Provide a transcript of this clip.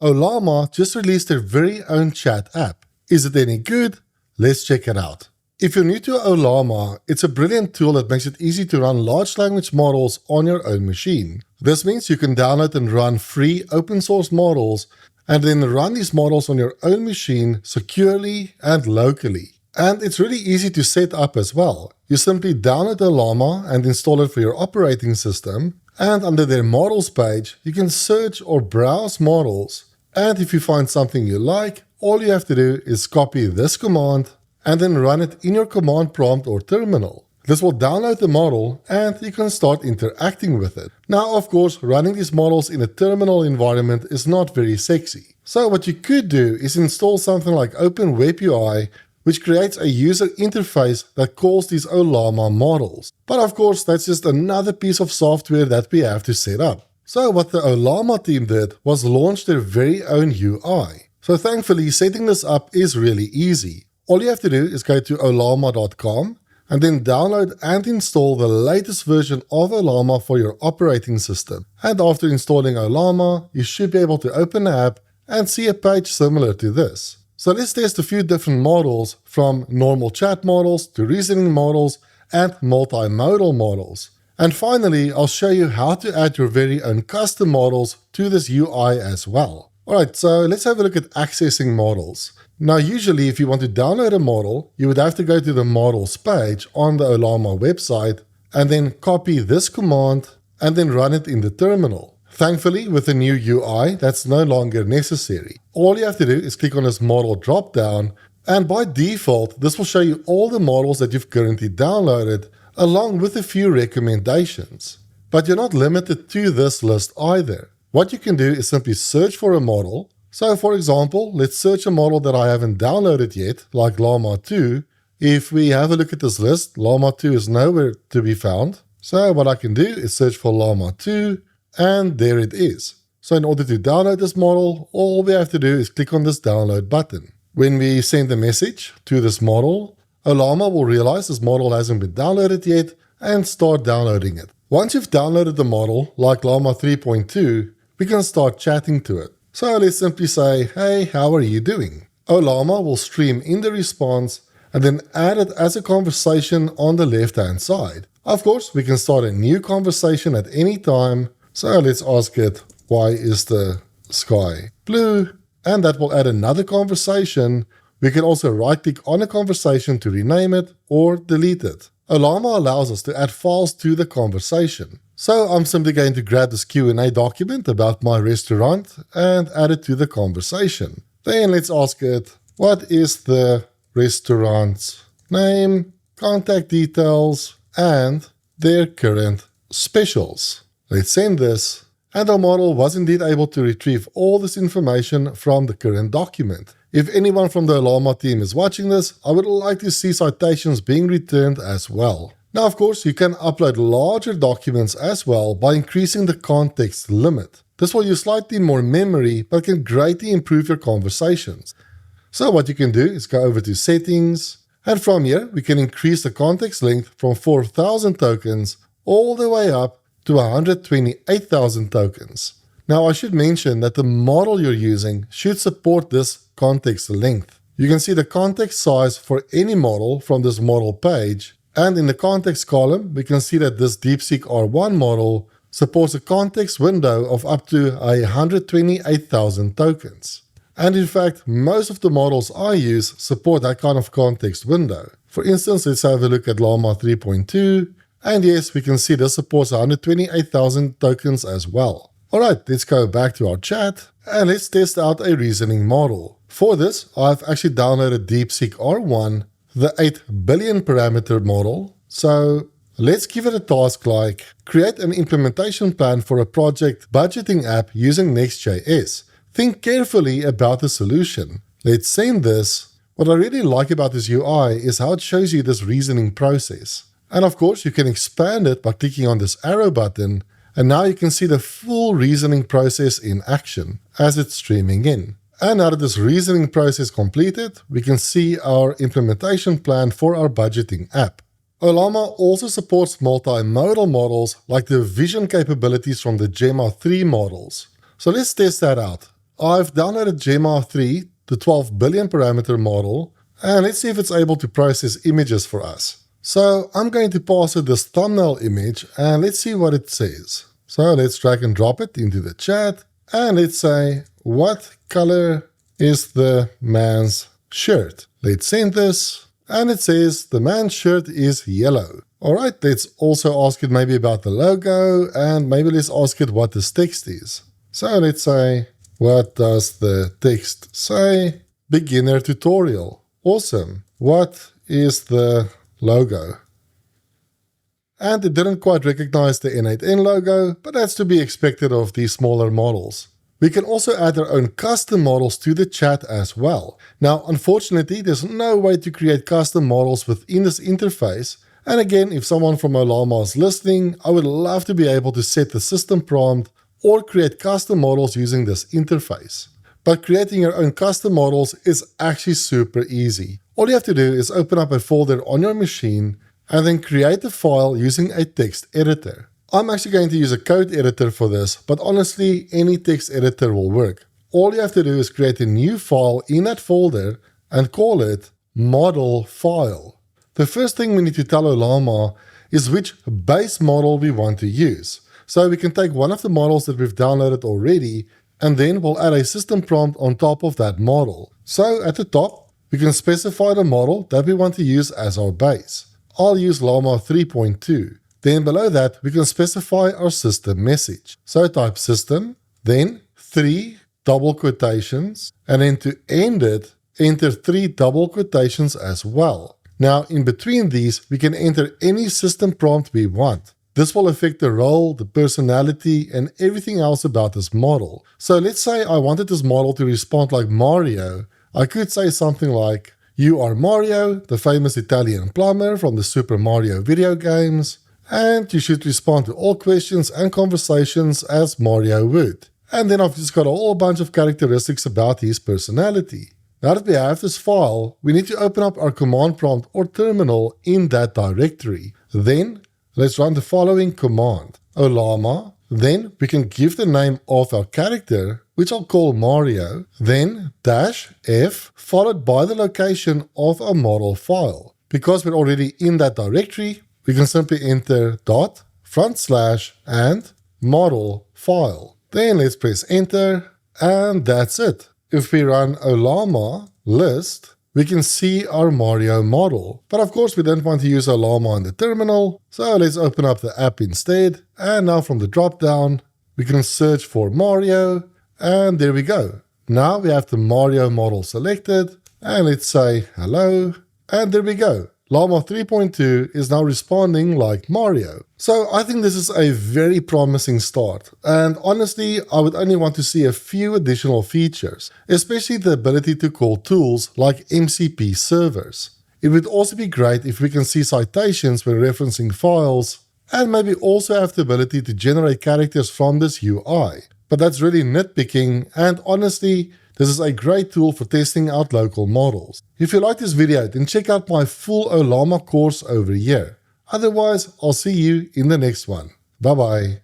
Ollama just released their very own chat app. Is it any good? Let's check it out. If you're new to Ollama, it's a brilliant tool that makes it easy to run large language models on your own machine. This means you can download and run free open source models and then run these models on your own machine securely and locally. And it's really easy to set up as well. You simply download Ollama and install it for your operating system, and under their models page, you can search or browse models. And if you find something you like, all you have to do is copy this command and then run it in your command prompt or terminal. This will download the model and you can start interacting with it. Now, of course, running these models in a terminal environment is not very sexy. So what you could do is install something like OpenWebUI, which creates a user interface that calls these Ollama models. But of course, that's just another piece of software that we have to set up. So what the Ollama team did was launch their very own UI. So thankfully, setting this up is really easy. All you have to do is go to ollama.com and then download and install the latest version of Ollama for your operating system. And after installing Ollama, you should be able to open the app and see a page similar to this. So let's test a few different models, from normal chat models to reasoning models and multimodal models. And finally, I'll show you how to add your very own custom models to this UI as well. Alright, so let's have a look at accessing models. Now usually if you want to download a model, you would have to go to the models page on the Ollama website and then copy this command and then run it in the terminal. Thankfully, with the new UI, that's no longer necessary. All you have to do is click on this model drop-down, and by default, this will show you all the models that you've currently downloaded, along with a few recommendations. But you're not limited to this list either. What you can do is simply search for a model. So for example, let's search a model that I haven't downloaded yet, like Llama 2. If we have a look at this list, Llama 2 is nowhere to be found. So what I can do is search for Llama 2, and there it is. So in order to download this model, all we have to do is click on this download button. When we send a message to this model, Ollama will realize this model hasn't been downloaded yet and start downloading it. Once you've downloaded the model, like Llama 3.2, we can start chatting to it. So let's simply say, hey, how are you doing? Ollama will stream in the response and then add it as a conversation on the left-hand side. Of course, we can start a new conversation at any time. So let's ask it, why is the sky blue? And that will add another conversation. We can also right-click on a conversation to rename it or delete it. Ollama allows us to add files to the conversation. So I'm simply going to grab this Q&A document about my restaurant and add it to the conversation. Then let's ask it, what is the restaurant's name, contact details, and their current specials. Let's send this, and our model was indeed able to retrieve all this information from the current document. If anyone from the Llama team is watching this, I would like to see citations being returned as well. Now, of course, you can upload larger documents as well by increasing the context limit. This will use slightly more memory, but can greatly improve your conversations. So what you can do is go over to Settings, and from here, we can increase the context length from 4,000 tokens all the way up to 128,000 tokens. Now, I should mention that the model you're using should support this context length. You can see the context size for any model from this model page, and in the context column, we can see that this DeepSeek R1 model supports a context window of up to 128,000 tokens. And in fact, most of the models I use support that kind of context window. For instance, let's have a look at Llama 3.2, and yes, we can see this supports 128,000 tokens as well. Alright, let's go back to our chat, and let's test out a reasoning model. For this, I've actually downloaded DeepSeek R1, the 8 billion parameter model. So let's give it a task like, create an implementation plan for a project budgeting app using Next.js. Think carefully about the solution. Let's send this. What I really like about this UI is how it shows you this reasoning process. And of course, you can expand it by clicking on this arrow button, and now you can see the full reasoning process in action as it's streaming in. And now that this reasoning process completed, we can see our implementation plan for our budgeting app. Ollama also supports multimodal models like the vision capabilities from the Gemma 3 models. So let's test that out. I've downloaded Llama 3, the 12 billion parameter model, and let's see if it's able to process images for us. So I'm going to pass it this thumbnail image and let's see what it says. So let's drag and drop it into the chat and let's say, what color is the man's shirt? Let's send this and it says the man's shirt is yellow. Alright, let's also ask it maybe about the logo and maybe let's ask it what this text is. So let's say, what does the text say? Beginner tutorial. Awesome. What is the logo? And it didn't quite recognize the N8N logo, but that's to be expected of these smaller models. We can also add our own custom models to the chat as well. Now, unfortunately, there's no way to create custom models within this interface. And again, if someone from Ollama is listening, I would love to be able to set the system prompt or create custom models using this interface. But creating your own custom models is actually super easy. All you have to do is open up a folder on your machine and then create a file using a text editor. I'm actually going to use a code editor for this, but honestly, any text editor will work. All you have to do is create a new file in that folder and call it model file. The first thing we need to tell Ollama is which base model we want to use. So we can take one of the models that we've downloaded already, and then we'll add a system prompt on top of that model. So at the top, we can specify the model that we want to use as our base. I'll use Llama 3.2. Then below that, we can specify our system message. So type system, then 3 double quotations, and then to end it, enter 3 double quotations as well. Now, in between these, we can enter any system prompt we want. This will affect the role, the personality, and everything else about this model. So let's say I wanted this model to respond like Mario. I could say something like, you are Mario, the famous Italian plumber from the Super Mario video games, and you should respond to all questions and conversations as Mario would. And then I've just got a whole bunch of characteristics about his personality. Now that we have this file, we need to open up our command prompt or terminal in that directory. Then let's run the following command, Ollama. Then we can give the name of our character, which I'll call Mario, then -f followed by the location of our model file. Because we're already in that directory, we can simply enter // and model file. Then let's press enter, and that's it. If we run Ollama list, we can see our Mario model. But of course, we don't want to use Ollama in the terminal, so let's open up the app instead. And now from the drop-down, we can search for Mario, and there we go. Now we have the Mario model selected, and let's say hello, and there we go. Llama 3.2 is now responding like Mario. So I think this is a very promising start, and honestly, I would only want to see a few additional features, especially the ability to call tools like MCP servers. It would also be great if we can see citations when referencing files, and maybe also have the ability to generate characters from this UI. But that's really nitpicking, and honestly, this is a great tool for testing out local models. If you like this video, then check out my full Ollama course over here. Otherwise, I'll see you in the next one. Bye bye.